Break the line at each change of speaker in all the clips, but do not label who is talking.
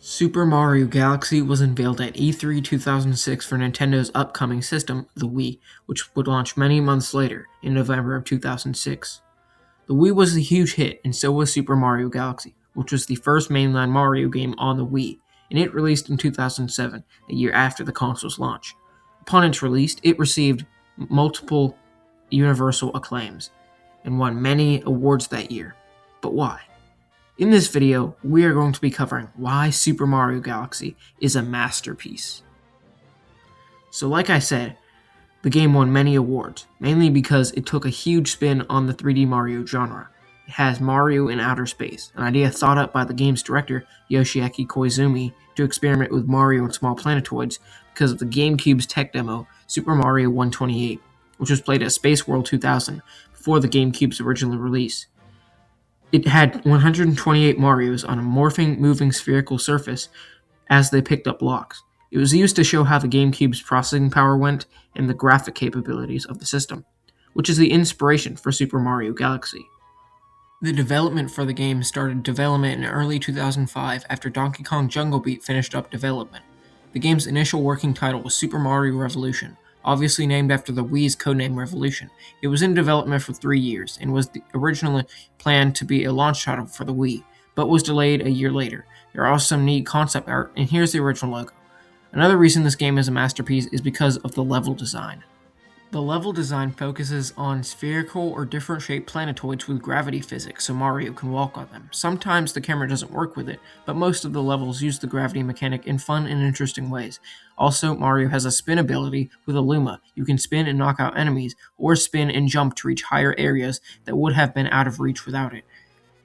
Super Mario Galaxy was unveiled at E3 2006 for Nintendo's upcoming system, the Wii, which would launch many months later, in November of 2006. The Wii was a huge hit, and so was Super Mario Galaxy, which was the first mainline Mario game on the Wii, and it released in 2007, a year after the console's launch. Upon its release, it received multiple universal acclaims, and won many awards that year. But why? In this video, we are going to be covering why Super Mario Galaxy is a masterpiece. So like I said, the game won many awards, mainly because it took a huge spin on the 3D Mario genre. It has Mario in outer space, an idea thought up by the game's director, Yoshiaki Koizumi, to experiment with Mario and small planetoids because of the GameCube's tech demo, Super Mario 128, which was played at Space World 2000 before the GameCube's original release. It had 128 Marios on a morphing, moving spherical surface as they picked up blocks. It was used to show how the GameCube's processing power went and the graphic capabilities of the system, which is the inspiration for Super Mario Galaxy. The development for the game started development in early 2005 after Donkey Kong Jungle Beat finished up development. The game's initial working title was Super Mario Revolution, obviously named after the Wii's codename Revolution. It was in development for 3 years and was originally planned to be a launch title for the Wii, but was delayed a year later. There are also some neat concept art, and here's the original logo. Another reason this game is a masterpiece is because of the level design. The level design focuses on spherical or different shaped planetoids with gravity physics so Mario can walk on them. Sometimes the camera doesn't work with it, but most of the levels use the gravity mechanic in fun and interesting ways. Also, Mario has a spin ability with a Luma. You can spin and knock out enemies, or spin and jump to reach higher areas that would have been out of reach without it.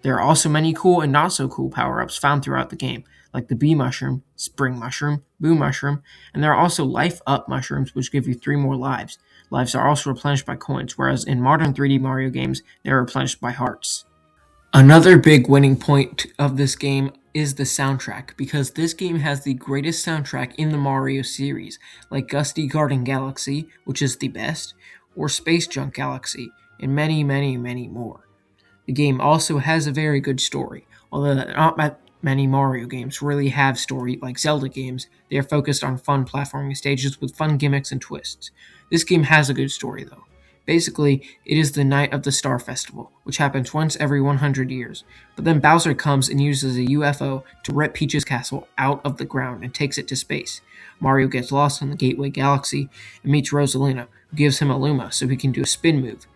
There are also many cool and not so cool power-ups found throughout the game, like the Bee Mushroom, Spring Mushroom, Boo Mushroom, and there are also Life Up Mushrooms which give you 3 more lives. Lives are also replenished by coins, whereas in modern 3D Mario games, they are replenished by hearts. Another big winning point of this game is the soundtrack, because this game has the greatest soundtrack in the Mario series, like Gusty Garden Galaxy, which is the best, or Space Junk Galaxy, and many, many, many more. The game also has a very good story. Although not many Mario games really have story like Zelda games, they are focused on fun platforming stages with fun gimmicks and twists. This game has a good story though. Basically, it is the Night of the Star Festival, which happens once every 100 years. But then Bowser comes and uses a UFO to rip Peach's castle out of the ground and takes it to space. Mario gets lost in the Gateway Galaxy and meets Rosalina, who gives him a Luma so he can do a spin move.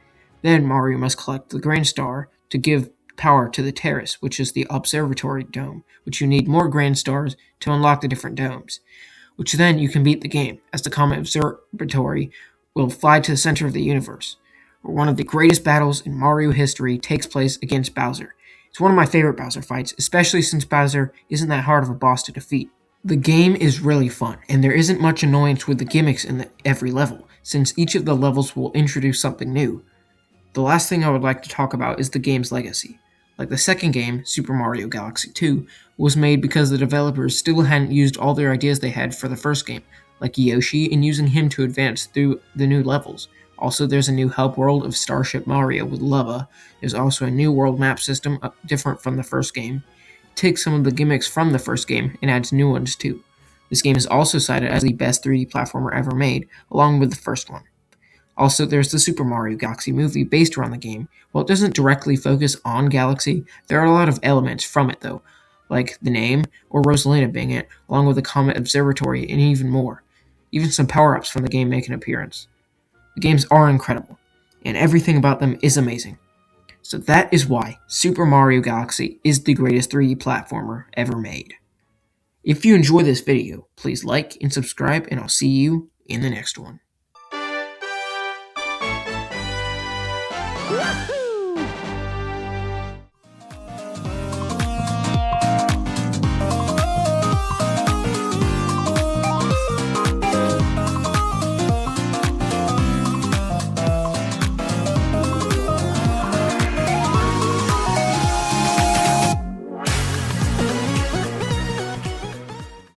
Then Mario must collect the Grand Star to give power to the Terrace, which is the observatory dome, which you need more Grand Stars to unlock the different domes, which then you can beat the game, as the Comet Observatory will fly to the center of the universe, where one of the greatest battles in Mario history takes place against Bowser. It's one of my favorite Bowser fights, especially since Bowser isn't that hard of a boss to defeat. The game is really fun, and there isn't much annoyance with the gimmicks in every level, since each of the levels will introduce something new. The last thing I would like to talk about is the game's legacy. Like the second game, Super Mario Galaxy 2, was made because the developers still hadn't used all their ideas they had for the first game, like Yoshi and using him to advance through the new levels. Also, there's a new hub world of Starship Mario with lava. There's also a new world map system different from the first game. It takes some of the gimmicks from the first game and adds new ones too. This game is also cited as the best 3D platformer ever made, along with the first one. Also, there's the Super Mario Galaxy movie based around the game. While it doesn't directly focus on Galaxy, there are a lot of elements from it though, like the name, or Rosalina being it, along with the Comet Observatory, and even more. Even some power-ups from the game make an appearance. The games are incredible, and everything about them is amazing. So that is why Super Mario Galaxy is the greatest 3D platformer ever made. If you enjoy this video, please like and subscribe, and I'll see you in the next one.
Woohoo!